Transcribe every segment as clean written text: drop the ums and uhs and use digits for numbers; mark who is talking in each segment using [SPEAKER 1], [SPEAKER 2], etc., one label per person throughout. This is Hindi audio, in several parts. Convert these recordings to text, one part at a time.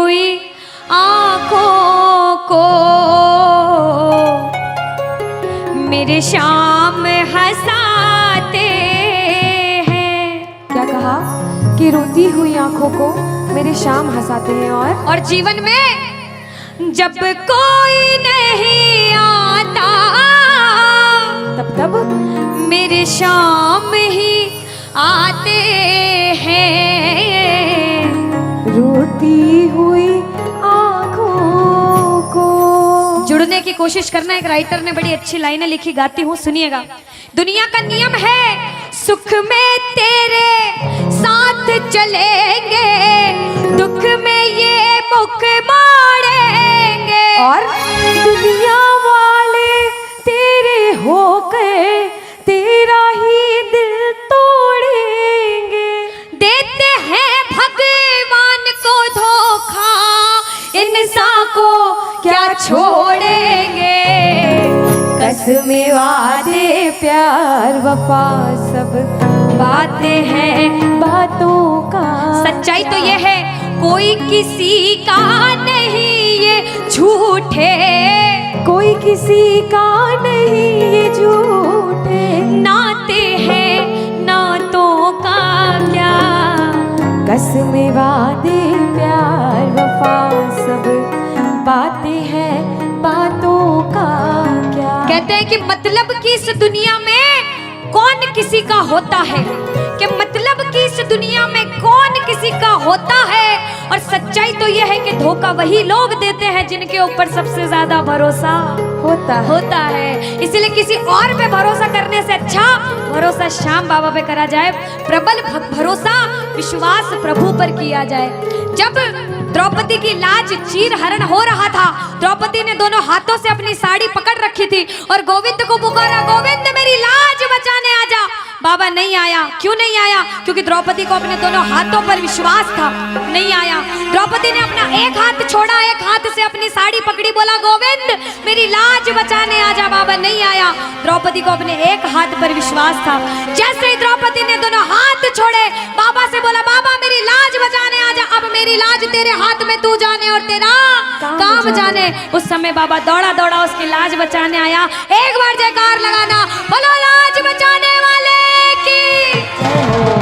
[SPEAKER 1] हुई आंखों को मेरे शाम हंसाते हैं।
[SPEAKER 2] क्या कहा कि रोती हुई आंखों को मेरे शाम हंसाते हैं।
[SPEAKER 1] और जीवन में जब कोई नहीं आता
[SPEAKER 2] तब
[SPEAKER 1] मेरे शाम ही आते हैं।
[SPEAKER 2] रोती हुई आंखों को।
[SPEAKER 1] जुड़ने की कोशिश करना। एक राइटर ने बड़ी अच्छी लाइनें लिखी, गाती हूँ, सुनिएगा। दुनिया का नियम है सुख में तेरे साथ चलेंगे, दुख में ये मुख मोड़ेंगे।
[SPEAKER 2] और दुनिया वाले तेरे होकर तेरा ही दिल तोड़ेंगे।
[SPEAKER 1] देते हैं भगवान को धोखा, इंसान को क्या छोड़ेंगे।
[SPEAKER 2] कसमें वादे प्यार वफा सब बातें हैं बातों का।
[SPEAKER 1] सच्चाई तो ये है कोई किसी का नहीं ये झूठे,
[SPEAKER 2] कोई किसी का नहीं ये झूठे।
[SPEAKER 1] नाते हैं नातों का क्या।
[SPEAKER 2] कसमें वादे प्यार वफा सब बातें हैं बातों का क्या।
[SPEAKER 1] कहते हैं कि मतलब की इस दुनिया में कौन किसी का होता है, कि मतलब कि इस दुनिया में कौन किसी का होता है। और सच्चाई तो यह है कि धोखा वही लोग देते हैं जिनके ऊपर सबसे ज्यादा भरोसा होता है। इसलिए किसी और पे भरोसा करने से अच्छा भरोसा श्याम बाबा पे करा जाए। प्रबल भरोसा विश्वास प्रभु पर किया जाए। जब द्रौपदी की लाज चीर हरण हो रहा था, द्रौपदी ने दोनों हाथों से अपनी साड़ी पकड़ रखी थी और गोविंद को पुकारा, गोविंद मेरी लाज बचाने आजा। बाबा नहीं आया। क्यों नहीं आया? क्योंकि द्रौपदी को अपने दोनों हाथों पर विश्वास था। नहीं आया। द्रौपदी ने अपना एक हाथ छोड़ा, एक हाथ से अपनी साड़ी पकड़ी, बोला गोविंद मेरी लाज बचाने आजा। बाबा नहीं आया। द्रौपदी को अपने एक हाथ पर विश्वास था। जैसे ही द्रौपदी ने दोनों हाथ छोड़े, बाबा से बोला बाबा मेरी लाज बचाने आजा। अब मेरी लाज तेरे हाथ में, तू जाने और तेरा काम जाने। उस समय बाबा दौड़ा दौड़ा उसकी लाज बचाने आया। एक बार जयकार लगाना, बोलो लाज बचाने वाले की,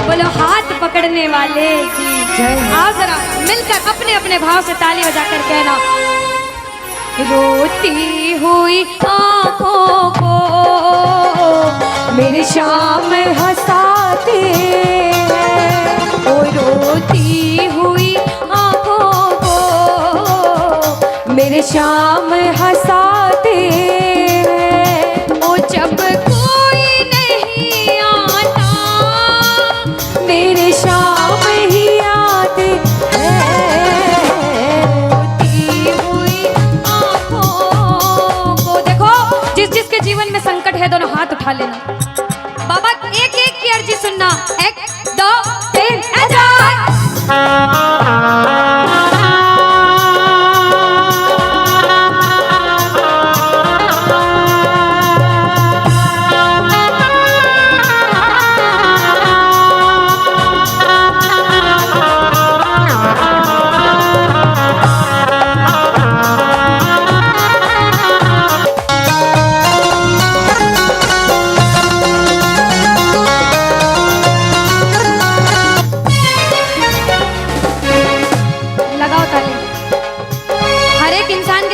[SPEAKER 1] बोलो हाथ पकड़ने वाले की जय। आओ जरा मिलकर अपने अपने भाव से ताली बजाकर कहना, रोती हुई आंखों को
[SPEAKER 2] मेरे शाम हंसाते हैं।
[SPEAKER 1] ओ रोती हुई आंखों को
[SPEAKER 2] मेरे शाम हंसाते हैं।
[SPEAKER 1] ओ जब कोई नहीं आता
[SPEAKER 2] मेरे शाम ही आते हैं।
[SPEAKER 1] रोती हुई आंखों को। देखो जिस जिसके जीवन में संकट है दोनों हाथ उठा लेना। बाबा एक एक की अर्जी सुनना। 1 2 3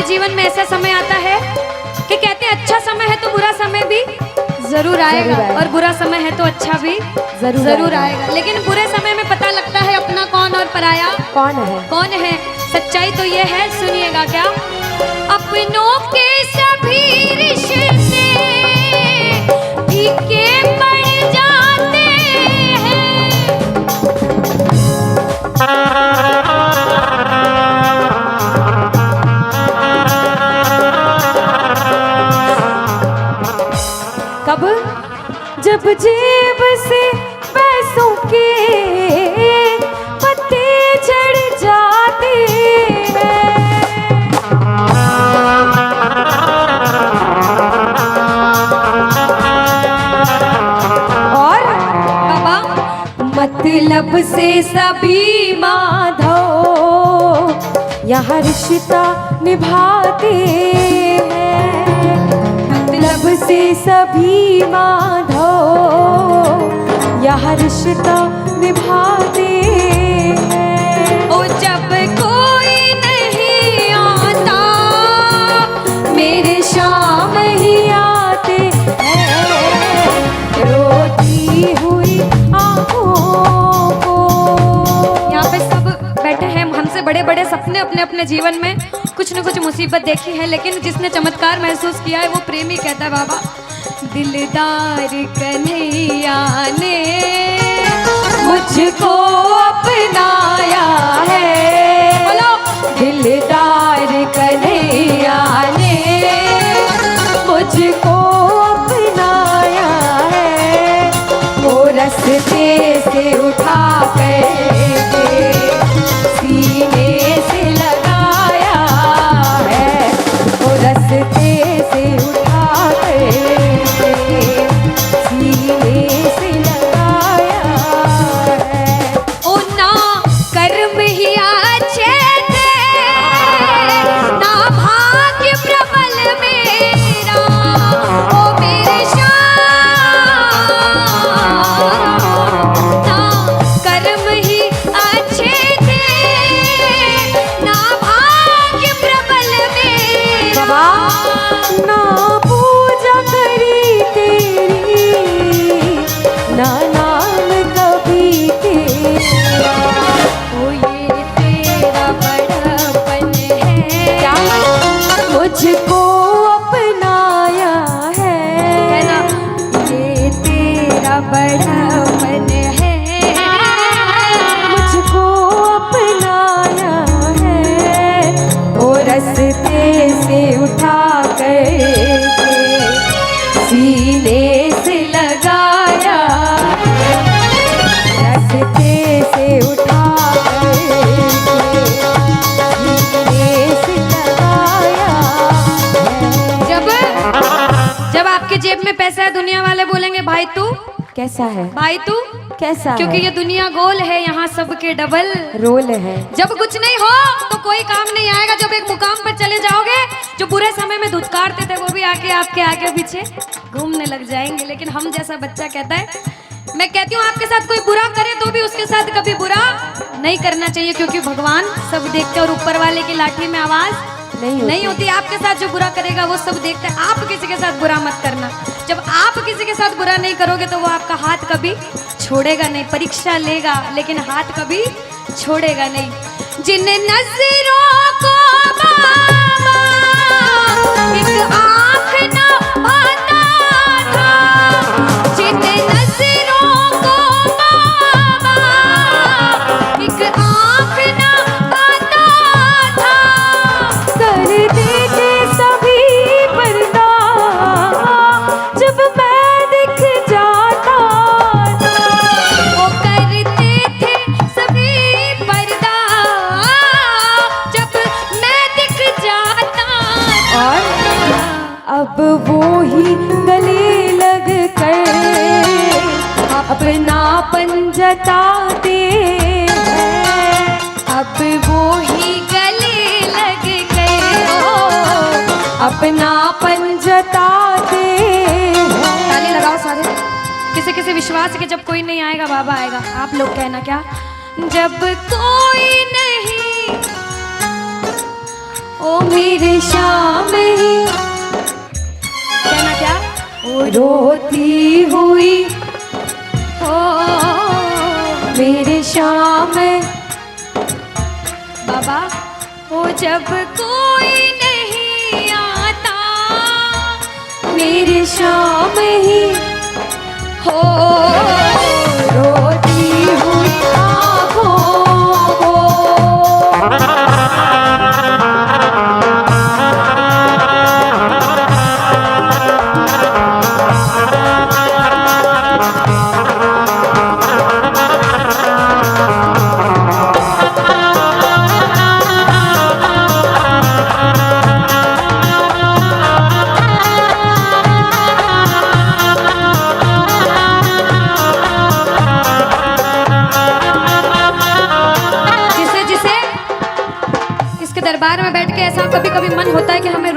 [SPEAKER 1] जीवन में ऐसा समय आता है कि कहते हैं अच्छा समय है तो बुरा समय भी जरूर आएगा, और बुरा समय है तो अच्छा भी जरूर आएगा। लेकिन बुरे समय में पता लगता है अपना कौन और पराया कौन है। सच्चाई तो ये है, सुनिएगा क्या, अपनों के सभी रिश्ते फीके पड़ जाते हैं।
[SPEAKER 2] कब? जब जेब से पैसों के पत्ते झड़ जाते हैं। और
[SPEAKER 1] बाबा
[SPEAKER 2] मतलब से सभी माधव यहाँ रिश्ता निभाते हैं, मतलब से सभी माधो यहाँ रिश्ता निभाते हैं।
[SPEAKER 1] ओ जब कोई नहीं आता
[SPEAKER 2] मेरे शाम ही आते हैं, रोती हुई आँखों को।
[SPEAKER 1] यहाँ पे सब बैठे हैं, हमसे बड़े बड़े सपने अपने अपने जीवन में कुछ न कुछ मुसीबत देखी है, लेकिन जिसने चमत्कार महसूस किया है वो प्रेमी कहता है बाबा, दिलदार कन्हैया ने
[SPEAKER 2] मुझको अपनाया है,
[SPEAKER 1] बोलो
[SPEAKER 2] दिलदार कन्हैया ने मुझको अपनाया है, वो रस्ते से उठा कर सीने से लगाया है, वो रस्ते से उठा कर सीने से लगाया है।
[SPEAKER 1] ओ ना कर्म ही अच्छे थे, ना भाग्य प्रबल मेरा, ओ मेरे श्याम, ना कर्म ही अच्छे थे, ना भाग्य प्रबल मेरा।
[SPEAKER 2] बाबा ना पूजा करी तेरी, ना नाम कभी तेरा,
[SPEAKER 1] ओ ये तेरा बड़पन है,
[SPEAKER 2] क्या मुझको अपनाया है,
[SPEAKER 1] कहना ये तेरा बड़पन है,
[SPEAKER 2] मुझको अपनाया है, वो रस्ते से उठा कर सीने से लगाया, रस्ते से उठा कर सीने से लगाया है।
[SPEAKER 1] जब आपके जेब में पैसा है दुनिया वाले बोलेंगे भाई तू,
[SPEAKER 2] कैसा है,
[SPEAKER 1] भाई तू,
[SPEAKER 2] कैसा
[SPEAKER 1] क्योंकि
[SPEAKER 2] है,
[SPEAKER 1] ये दुनिया गोल है, यहाँ सबके डबल।
[SPEAKER 2] रोल है।
[SPEAKER 1] जब कुछ नहीं हो तो कोई काम नहीं आएगा, जब एक मुकाम पर चले जाओगे, जो बुरे समय में धुतकारते थे वो भी आके आपके आगे पीछे घूमने लग जाएंगे। लेकिन हम जैसा बच्चा कहता है, मैं कहती हूँ आपके साथ कोई बुरा करे तो भी उसके साथ कभी बुरा नहीं करना चाहिए, क्योंकि भगवान सब देखते हैं और ऊपर वाले की लाठी में आवाज नहीं होती। आपके साथ जो बुरा करेगा वो सब देखते हैं, आप किसी के साथ बुरा मत करना। जब आप किसी के साथ बुरा नहीं करोगे तो वो आपका हाथ कभी छोड़ेगा नहीं, परीक्षा लेगा लेकिन हाथ कभी छोड़ेगा नहीं। जिन नजरों को बाबा एक आँख न पाता था, जिन नजरों को बाबा एक आँख न पाता था,
[SPEAKER 2] कर देते सभी पर्दा जब मैं दिख जाता था,
[SPEAKER 1] वो करते थे सभी पर्दा जब मैं दिख जाता था।
[SPEAKER 2] और अब वो ही गले लग कर अपनापन जताते हैं,
[SPEAKER 1] अब वो ही गले लग गए,
[SPEAKER 2] अपनापन जताते हैं।
[SPEAKER 1] ताली लगाओ सारे। किसी किसी विश्वास के जब कोई नहीं आएगा बाबा आएगा। आप लोग कहना क्या, जब कोई नहीं
[SPEAKER 2] ओ मेरे शाम ही,
[SPEAKER 1] कहना क्या,
[SPEAKER 2] ओ रोती हुई
[SPEAKER 1] हो
[SPEAKER 2] मेरे शाम,
[SPEAKER 1] बाबा हो जब कोई नहीं आता
[SPEAKER 2] मेरे शाम ही
[SPEAKER 1] हो,
[SPEAKER 2] रोती हुई आँखों को।
[SPEAKER 1] दरबार में बैठ के ऐसा कभी कभी मन होता है कि हमें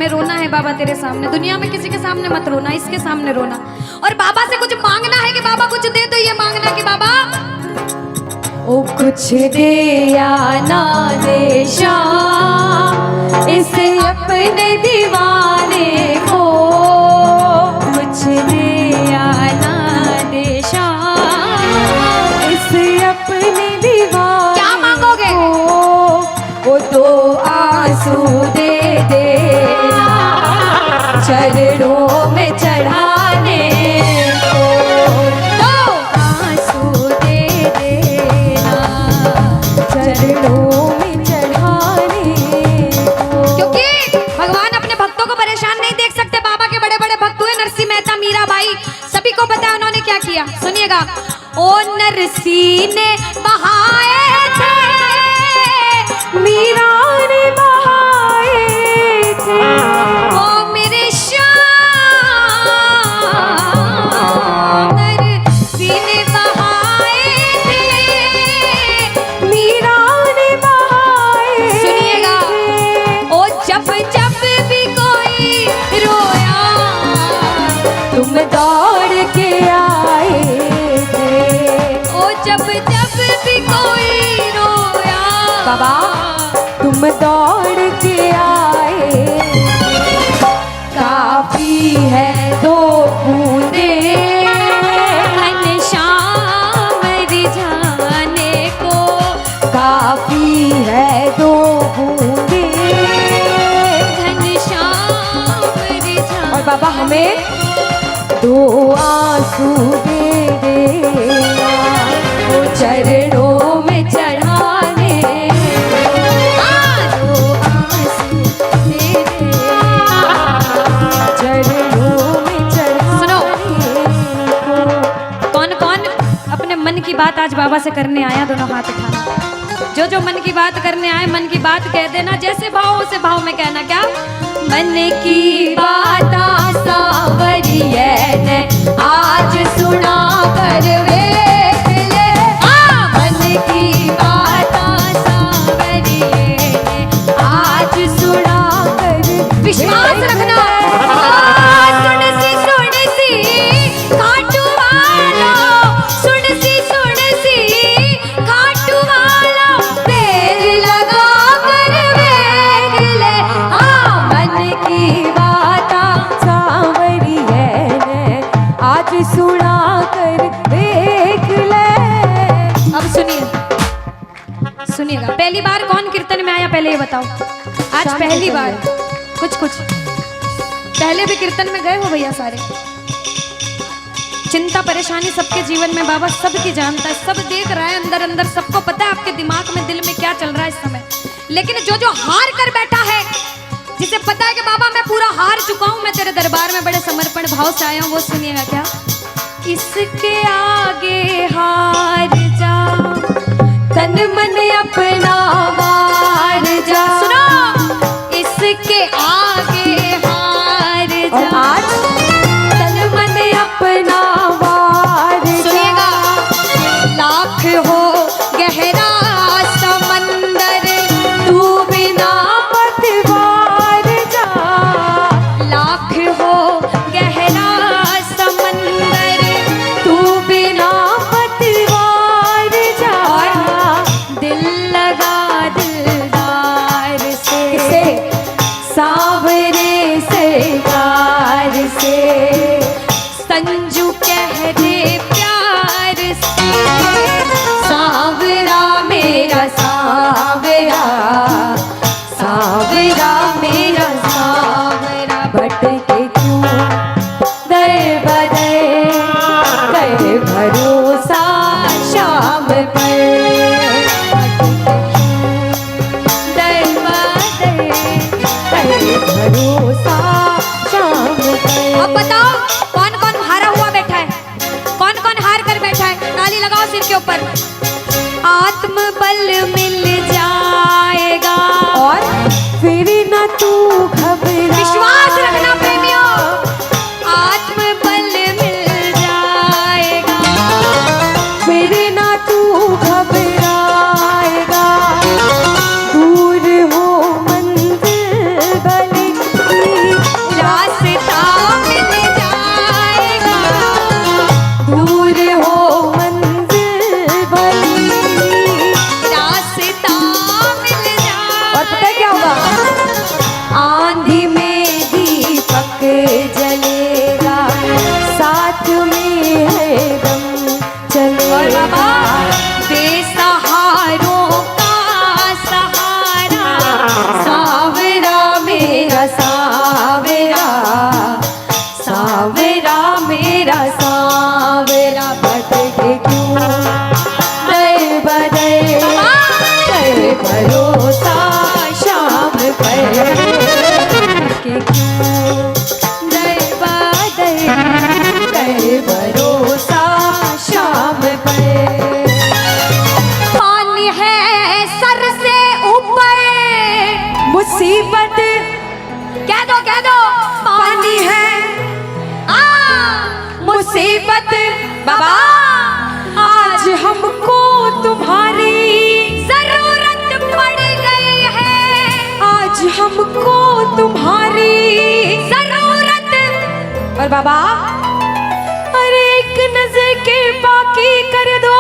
[SPEAKER 1] रोना है बाबा तेरे सामने। दुनिया में किसी के सामने मत रोना, इसके सामने रोना। और बाबा से कुछ मांगना है कि बाबा कुछ दे, तो ये मांगना कि बाबा
[SPEAKER 2] ओ कुछ दे या ना दे श्याम इस अपने दीवाने को, कुछ दे या ना दे श्याम इस अपने दीवाने
[SPEAKER 1] क्या मांगोगे?
[SPEAKER 2] वो तो आंसू दे देना चरणों में चढ़ाने को,
[SPEAKER 1] तो
[SPEAKER 2] आंसू दे देना चरणों में चढ़ाने को।
[SPEAKER 1] क्योंकि भगवान अपने भक्तों को परेशान नहीं देख सकते। बाबा के बड़े बड़े भक्त हुए नरसिंह मेहता, मीराबाई, सभी को पता है उन्होंने क्या किया। सुनिएगा। ओ नरसिंह ने बहाए थे,
[SPEAKER 2] मीरा ने बहाए थे,
[SPEAKER 1] ओ मेरे श्याम नरसिंह ने बहाए थे,
[SPEAKER 2] मीरा ने बहाए।
[SPEAKER 1] सुनिएगा। ओ जब जब भी कोई रोया
[SPEAKER 2] तुम दौड़ के आए थे,
[SPEAKER 1] ओ जब जब भी कोई रोया
[SPEAKER 2] बाबा तुम दौड़ के आए, काफी है दो बूंदे
[SPEAKER 1] घनश्याम रिझाने को,
[SPEAKER 2] काफी है दो बूंदे।
[SPEAKER 1] घनश्याम रिझाने।
[SPEAKER 2] और बाबा हमें दो आंसू दे देना वो चरणों में चढ़ाने,
[SPEAKER 1] दो आंसू दे दे।
[SPEAKER 2] चरणों में
[SPEAKER 1] सुनो।
[SPEAKER 2] चढ़ाने को।
[SPEAKER 1] कौन कौन अपने मन की बात आज बाबा से करने आया? दोनों हाथ उठाना। जो जो मन की बात करने आए, मन की बात कह देना। जैसे भाव उसे भाव में कहना। क्या? मन की बात सावरिये ने आज सुना कर वेख ले। मन की बात सावरिये ने आज सुना कर। विश्वास रखना। सुन सी खाटू वाला, सुन सी खाटू वाला, देर लगा कर वेख ले। मन की बात
[SPEAKER 2] सांवरिये ने आज सुना कर देख ले।
[SPEAKER 1] अब सुनिएगा। पहली बार कौन कीर्तन में आया पहले ये बताओ। आज
[SPEAKER 2] शाम
[SPEAKER 1] पहली
[SPEAKER 2] को
[SPEAKER 1] बार। कुछ पहले भी कीर्तन में गए हो भैया सारे? चिंता परेशानी सबके जीवन में बाबा सबकी जानता है, सब देख रहा है अंदर अंदर, सबको पता है आपके दिमाग में दिल में क्या चल रहा है इस समय। लेकिन जो जो हार कर बैठा है, जिसे पता है कि बाबा मैं पूरा हार चुका हूं, मैं तेरे दरबार में बड़े समर्पण भाव से आया हूं, वो सुनिएगा। क्या? इसके आगे हार जा,
[SPEAKER 2] तन मन अपना वार जा।
[SPEAKER 1] सुनो। इसके आगे हार
[SPEAKER 2] और
[SPEAKER 1] जा।
[SPEAKER 2] आज तन मन अपना वार जा।
[SPEAKER 1] सुनिएगा। लाख हो गहरा समंदर,
[SPEAKER 2] तू बिना पतवार जा।
[SPEAKER 1] लाख हो गहरा समंदर,
[SPEAKER 2] तू बिना पतवार जा।
[SPEAKER 1] दिल लगा दे
[SPEAKER 2] मुसीबत
[SPEAKER 1] कह दो
[SPEAKER 2] पानी है, मुसीबत बाबा आज हमको तुम्हारी
[SPEAKER 1] जरूरत पड़ गई है,
[SPEAKER 2] आज हमको तुम्हारी
[SPEAKER 1] जरूरत।
[SPEAKER 2] और बाबा अरे एक नजर के बाकी कर दो,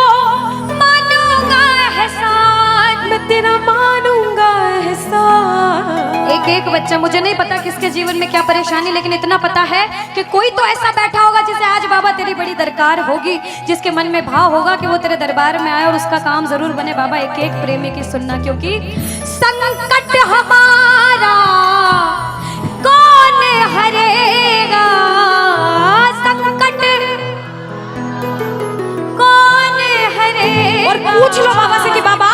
[SPEAKER 1] मानूंगा एहसान,
[SPEAKER 2] मैं तेरा मानूंगा एहसान।
[SPEAKER 1] एक बच्चा, मुझे नहीं पता किसके जीवन में क्या परेशानी, लेकिन इतना पता है कि कोई तो ऐसा बैठा होगा जिसे आज बाबा तेरी बड़ी दरकार होगी, जिसके मन में भाव होगा कि वो तेरे दरबार में आए और उसका काम जरूर बने। बाबा एक एक प्रेमी की सुनना, क्योंकि संकट हमारा कौन हरेगा, संकट कौन हरेगा।
[SPEAKER 2] और पूछ लो बाबा से कि बाबा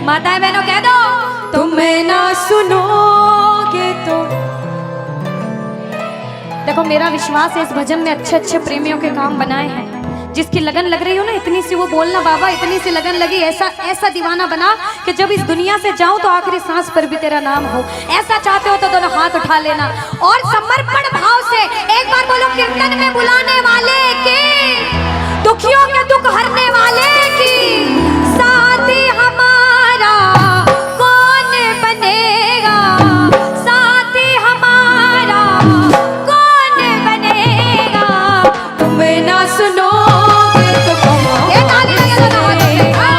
[SPEAKER 1] माताएं बहनों कह दो,
[SPEAKER 2] तुम ना सुनोगे तो।
[SPEAKER 1] देखो मेरा विश्वास है इस भजन में अच्छे अच्छे प्रेमियों के काम बनाए हैं। जिसकी लगन लग रही हो ना, इतनी सी वो बोलना बाबा, इतनी सी लगन लगी, ऐसा ऐसा दीवाना बना कि जब इस दुनिया से जाऊं तो आखिरी सांस पर भी तेरा नाम हो। ऐसा चाहते हो तो दोनों हाथ उठा लेना और समर्पण भाव से एक बार बोलो, कीर्तन में बुलाने वाले की, दुखियों के दुख हरने वाले की, साथी हमारा कौन बनेगा, साथी हमारा कौन बनेगा।
[SPEAKER 2] तुम ना सुनोगे तो कौन सुनेगा,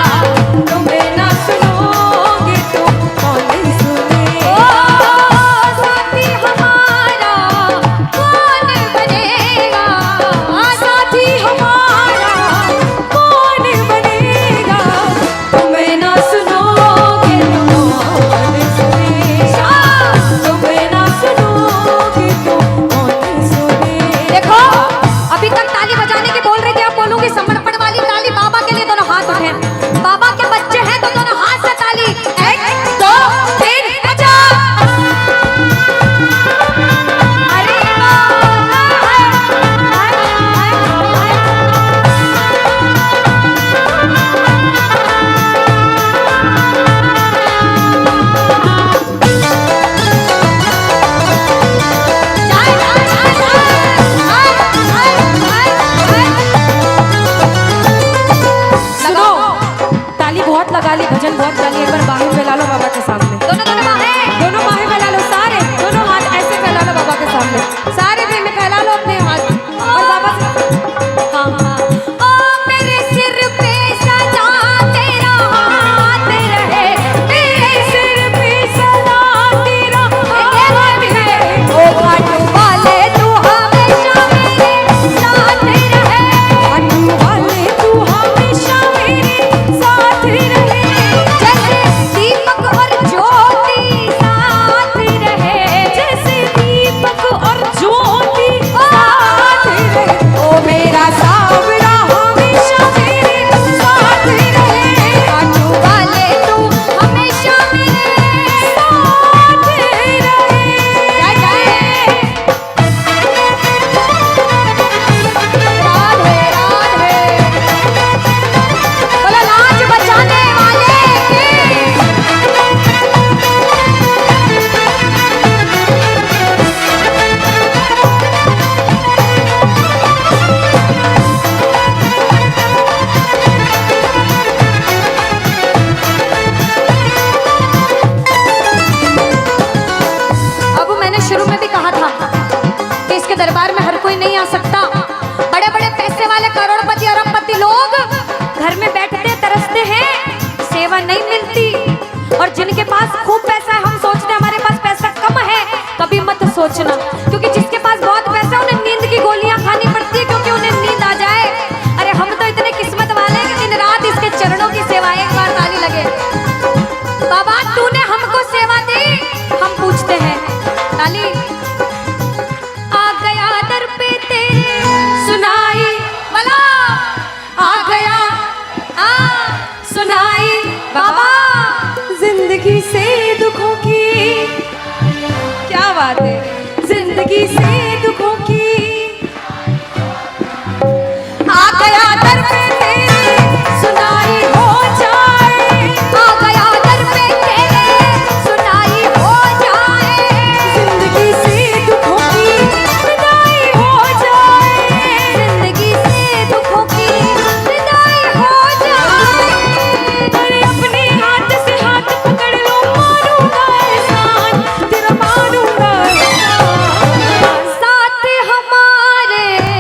[SPEAKER 2] तुम ना सुनोगे तो कौन सुनेगा।
[SPEAKER 1] साथी हमारा कौन बनेगा,
[SPEAKER 2] साथी हमारा कौन बनेगा, तुम ना सुनोगे तो कौन सुनेगा, तुम ना सुनोगे तो कौन सुनेगा।
[SPEAKER 1] देखो अभी तक ताली बजाने की बोल रही थी, अब बोलूंगी समर्पण वाली ताली। बाबा के लिए दोनों हाथ उठे, बाबा के बच्चे हैं तो दोनों हाथ से ताली, 1 2 3 बजा। अरे
[SPEAKER 2] सुनो, ताली बहुत लगा ली, भजन बहुत गा ली, एक बार बाहें फैला लो बाबा के सामने।
[SPEAKER 1] दोनों दोनों बाहें,
[SPEAKER 2] दोनों बाहें फैला लो, सारे दोनों हाथ ऐसे फैला लो बाबा के सामने, सारे प्रेमी फैला लो अपने हाथ और बाबा से हाँ हाँ।
[SPEAKER 1] ओ मेरे सिर पे सदा तेरा हाथ रहे,
[SPEAKER 2] मेरे सिर पे सदा तेरा हाथ है,
[SPEAKER 1] ओ खाटू वाले तू हमेशा मेरे साथ रहे,
[SPEAKER 2] खाटू वाले तू हमेशा मेरे साथ रहे।
[SPEAKER 1] जैसे दीपक और ज्योति साथ रहे,
[SPEAKER 2] जैसे दीपक और ज्योति साथ रहे, ओ मेरा सावरा हमेशा मेरे साथ रहे।
[SPEAKER 1] खाटू वाले तू हमेशा मेरे
[SPEAKER 2] साथ रहे।
[SPEAKER 1] जय जय राधे राधे, बोलो लाज बचाने वाले की। अब मैंने शुरू में भी कहा था कि इसके दरबार में हर कोई नहीं आ सकता। बड़े बड़े पैसे वाले करोड़पति अरबपति लोग घर में बैठते तरसते हैं, सेवा नहीं मिलती। और जिनके पास खूब पैसा है, हम सोचते हैं हमारे पास पैसा कम है, कभी मत सोचना, क्योंकि जिसके पास बहुत पैसा है उन्हें नींद की गोलियां खानी पड़ती है, क्योंकि उन्हें नींद आ जाए। अरे हम तो इतने किस्मत वाले हैं कि दिन रात इसके चरणों की सेवा, एक बार ताली लगे। बाबा तूने हमको सेवा दी, हम पूछते हैं ताली। आ गया दर पे तेरे
[SPEAKER 2] सुनाई
[SPEAKER 1] वाला,
[SPEAKER 2] आ गया
[SPEAKER 1] सुनाई बाबा।
[SPEAKER 2] जिंदगी से दुखों की, क्या बात है, जिंदगी से दुखों